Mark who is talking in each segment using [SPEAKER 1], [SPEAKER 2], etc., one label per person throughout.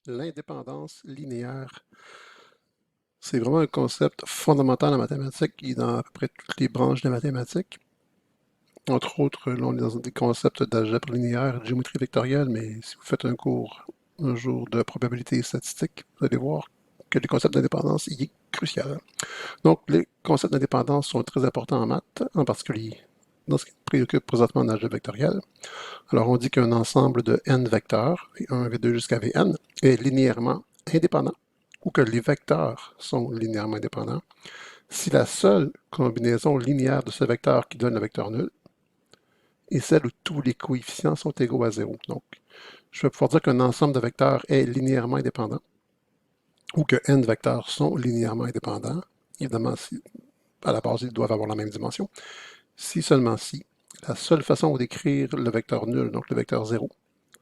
[SPEAKER 1] L'indépendance linéaire, c'est vraiment un concept fondamental en mathématiques qui est dans à peu près toutes les branches des mathématiques. Entre autres, là, on est dans des concepts d'algèbre linéaire, de géométrie vectorielle, mais si vous faites un cours un jour de probabilité statistique, vous allez voir que les concepts d'indépendance y est crucial. Donc, les concepts d'indépendance sont très importants en maths, en particulier dans ce qui nous préoccupe présentement en algèbre vectorielle. Alors, on dit qu'un ensemble de n vecteurs, V1, V2 jusqu'à Vn, est linéairement indépendant, ou que les vecteurs sont linéairement indépendants, si la seule combinaison linéaire de ce vecteur qui donne le vecteur nul est celle où tous les coefficients sont égaux à 0. Donc, je vais pouvoir dire qu'un ensemble de vecteurs est linéairement indépendant, ou que n vecteurs sont linéairement indépendants. Évidemment, si, à la base, ils doivent avoir la même dimension. Si seulement si, la seule façon d'écrire le vecteur nul, donc le vecteur 0,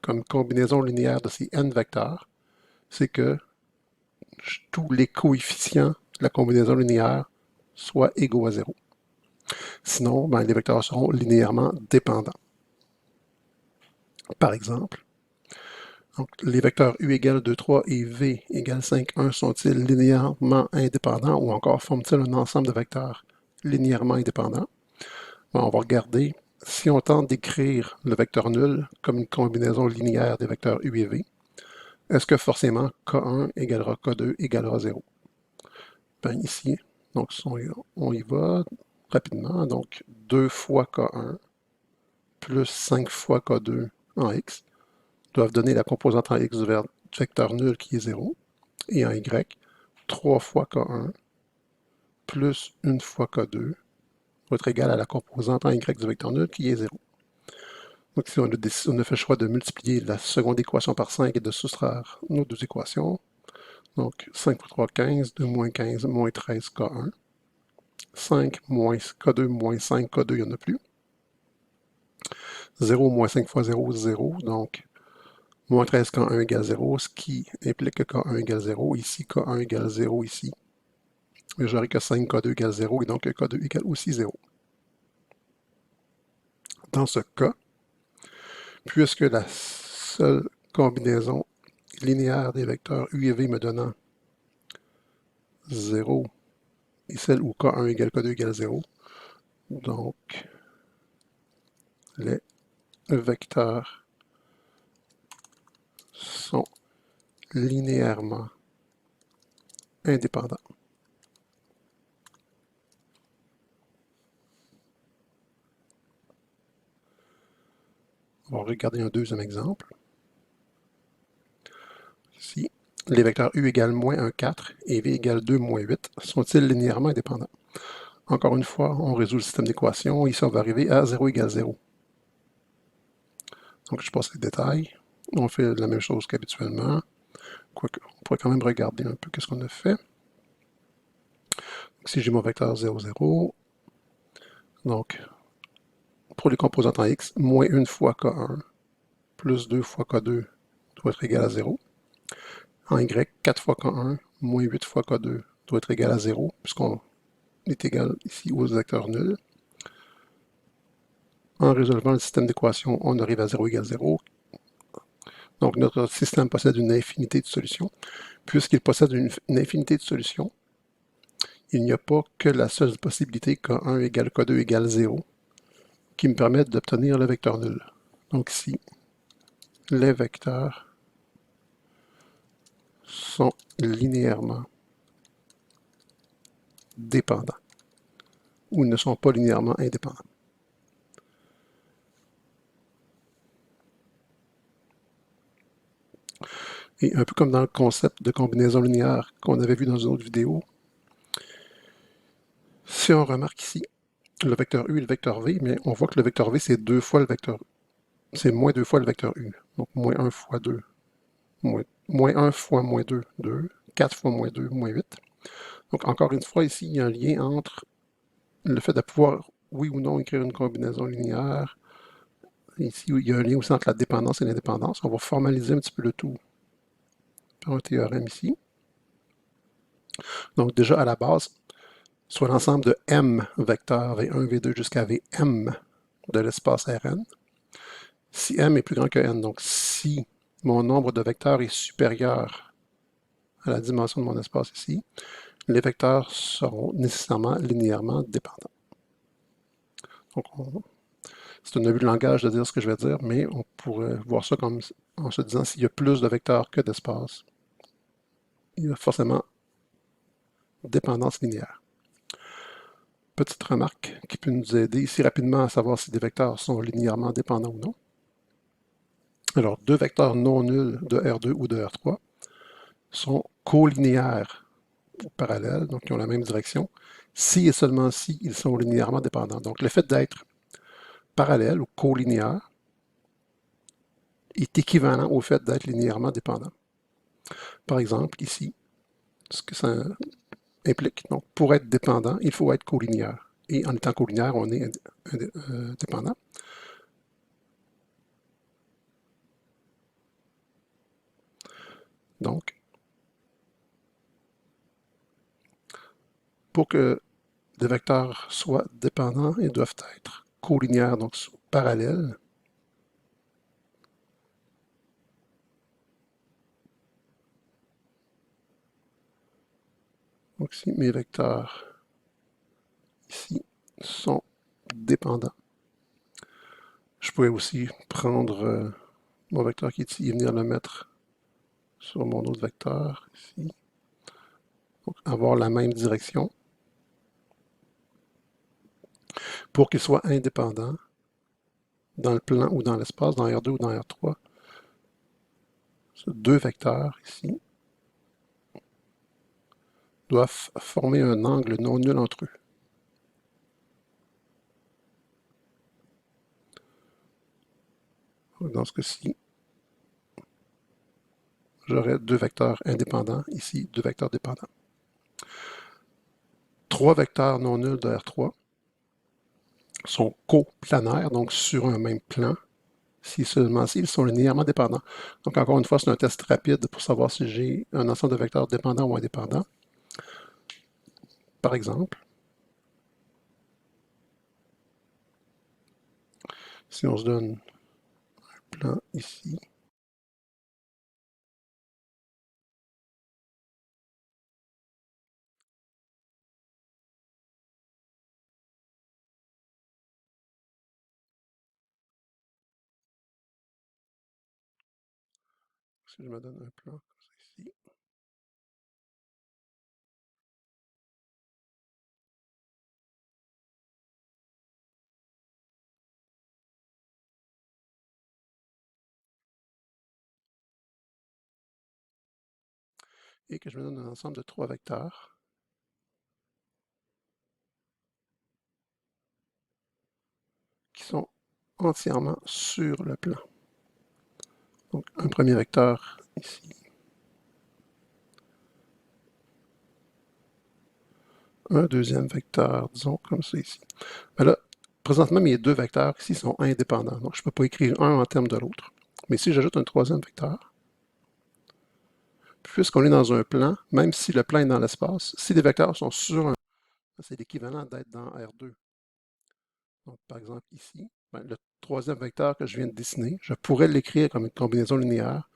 [SPEAKER 1] comme combinaison linéaire de ces n vecteurs, c'est que tous les coefficients de la combinaison linéaire soient égaux à 0. Sinon, ben, les vecteurs seront linéairement dépendants. Par exemple, donc, les vecteurs u égale 2, 3 et v égale 5, 1 sont-ils linéairement indépendants ou encore forment-ils un ensemble de vecteurs linéairement indépendants? Ben, on va regarder si on tente d'écrire le vecteur nul comme une combinaison linéaire des vecteurs u et v. Est-ce que forcément K1 égalera K2 égalera 0? Ben ici, donc on y va rapidement. Donc 2 fois K1 plus 5 fois K2 en X doivent donner la composante en X du vecteur nul qui est 0. Et en Y, 3 fois K1 plus 1 fois K2 va être égal à la composante en Y du vecteur nul qui est 0. Donc ici, on a fait le choix de multiplier la seconde équation par 5 et de soustraire nos deux équations. Donc 5 fois 3, 15, 2 moins 15, moins 13 K1. 5 moins K2 moins 5 K2, il n'y en a plus. 0 moins 5 fois 0, 0. Donc moins 13 K1 égale 0, ce qui implique que K1 égale 0. Ici, K1 égale 0 ici. Mais j'aurai que 5 K2 égale 0 et donc K2 égale aussi 0. Dans ce cas, puisque la seule combinaison linéaire des vecteurs u et v me donnant 0 et celle où K1 égale K2 égale 0, donc les vecteurs sont linéairement indépendants. On va regarder un deuxième exemple. Ici, les vecteurs u égale moins 1, 4 et v égale 2, moins 8 sont-ils linéairement indépendants? Encore une fois, on résout le système d'équations. Ici, on va arriver à 0 égale 0. Donc, je passe les détails. On fait la même chose qu'habituellement. Quoique, on pourrait quand même regarder un peu ce qu'on a fait. Donc, si j'ai mon vecteur 0, 0, donc, pour les composantes en x, moins 1 fois k1 plus 2 fois k2 doit être égal à 0. En y, 4 fois k1 moins 8 fois k2 doit être égal à 0, puisqu'on est égal ici aux vecteurs nuls. En résolvant le système d'équations, on arrive à 0 égale 0. Donc, notre système possède une infinité de solutions. Puisqu'il possède une infinité de solutions, il n'y a pas que la seule possibilité K1 égale K2 égale 0 qui me permette d'obtenir le vecteur nul. Donc ici, les vecteurs sont linéairement dépendants ou ne sont pas linéairement indépendants. Et un peu comme dans le concept de combinaison linéaire qu'on avait vu dans une autre vidéo, si on remarque ici le vecteur u et le vecteur v, mais on voit que le vecteur v, c'est 2 fois le vecteur u. C'est moins 2 fois le vecteur u. Donc moins 1 fois 2. Moins 1 fois moins 2, 2. 4 fois moins 2, moins 8. Donc encore une fois, ici, il y a un lien entre le fait de pouvoir, oui ou non, écrire une combinaison linéaire. Ici, il y a un lien aussi entre la dépendance et l'indépendance. On va formaliser un petit peu le tout par un théorème ici. Donc déjà, à la base, soit l'ensemble de m vecteurs V1, V2 jusqu'à Vm de l'espace Rn. Si m est plus grand que n, donc si mon nombre de vecteurs est supérieur à la dimension de mon espace ici, les vecteurs seront nécessairement linéairement dépendants. Donc, c'est un abus de langage de dire ce que je vais dire, mais on pourrait voir ça comme en se disant s'il y a plus de vecteurs que d'espace, il y a forcément dépendance linéaire. Petite remarque qui peut nous aider ici rapidement à savoir si des vecteurs sont linéairement dépendants ou non. Alors, deux vecteurs non nuls de R2 ou de R3 sont colinéaires ou parallèles, donc ils ont la même direction, si et seulement si ils sont linéairement dépendants. Donc, le fait d'être parallèle ou colinéaire est équivalent au fait d'être linéairement dépendant. Par exemple, ici, ce que ça implique, donc pour être dépendant, il faut être colinéaire. Et en étant colinéaire, on est dépendant. Donc, pour que des vecteurs soient dépendants, ils doivent être colinéaires, donc parallèles. Donc, si mes vecteurs ici sont dépendants, je pourrais aussi prendre mon vecteur qui est ici et venir le mettre sur mon autre vecteur ici. Donc, avoir la même direction. Pour qu'il soit indépendant dans le plan ou dans l'espace, dans R2 ou dans R3, ces deux vecteurs ici doivent former un angle non nul entre eux. Dans ce cas-ci, j'aurai deux vecteurs indépendants, ici deux vecteurs dépendants. Trois vecteurs non nuls de R3 sont coplanaires, donc sur un même plan, si seulement s'ils sont linéairement dépendants. Donc encore une fois, c'est un test rapide pour savoir si j'ai un ensemble de vecteurs dépendants ou indépendants. Par exemple, si on se donne un plan ici, si je me donne un plan comme ça ici, et que je me donne un ensemble de trois vecteurs, qui sont entièrement sur le plan. Donc, un premier vecteur ici, un deuxième vecteur, disons comme ça ici. Mais là, présentement, mes deux vecteurs ici sont indépendants, donc je ne peux pas écrire un en termes de l'autre. Mais si j'ajoute un troisième vecteur, puisqu'on est dans un plan, même si le plan est dans l'espace, si les vecteurs sont sur un plan, c'est l'équivalent d'être dans R2. Donc, par exemple, ici, le troisième vecteur que je viens de dessiner, je pourrais l'écrire comme une combinaison linéaire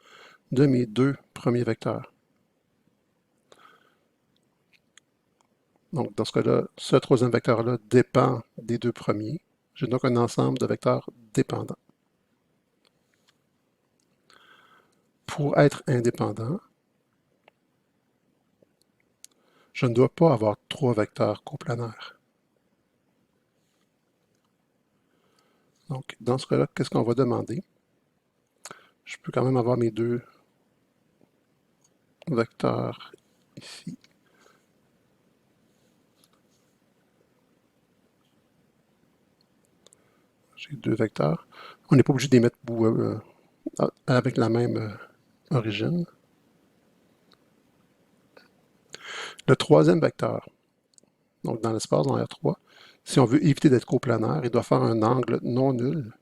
[SPEAKER 1] de mes deux premiers vecteurs. Donc, dans ce cas-là, ce troisième vecteur-là dépend des deux premiers. J'ai donc un ensemble de vecteurs dépendants. Pour être indépendant, je ne dois pas avoir trois vecteurs coplanaires. Donc, dans ce cas-là, qu'est-ce qu'on va demander? Je peux quand même avoir mes deux vecteurs ici. J'ai deux vecteurs. On n'est pas obligé de les mettre avec la même origine. Le troisième vecteur, donc dans l'espace, dans R3, si on veut éviter d'être coplanaire, il doit faire un angle non nul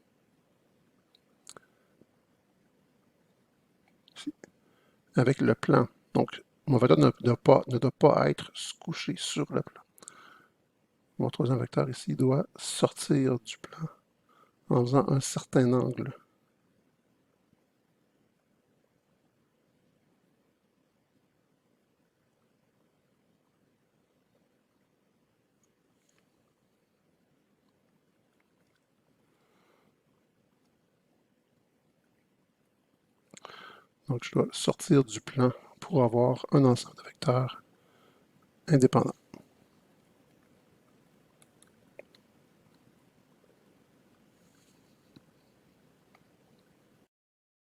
[SPEAKER 1] avec le plan. Donc, mon vecteur ne doit pas être couché sur le plan. Mon troisième vecteur ici doit sortir du plan en faisant un certain angle. Donc, je dois sortir du plan pour avoir un ensemble de vecteurs indépendant.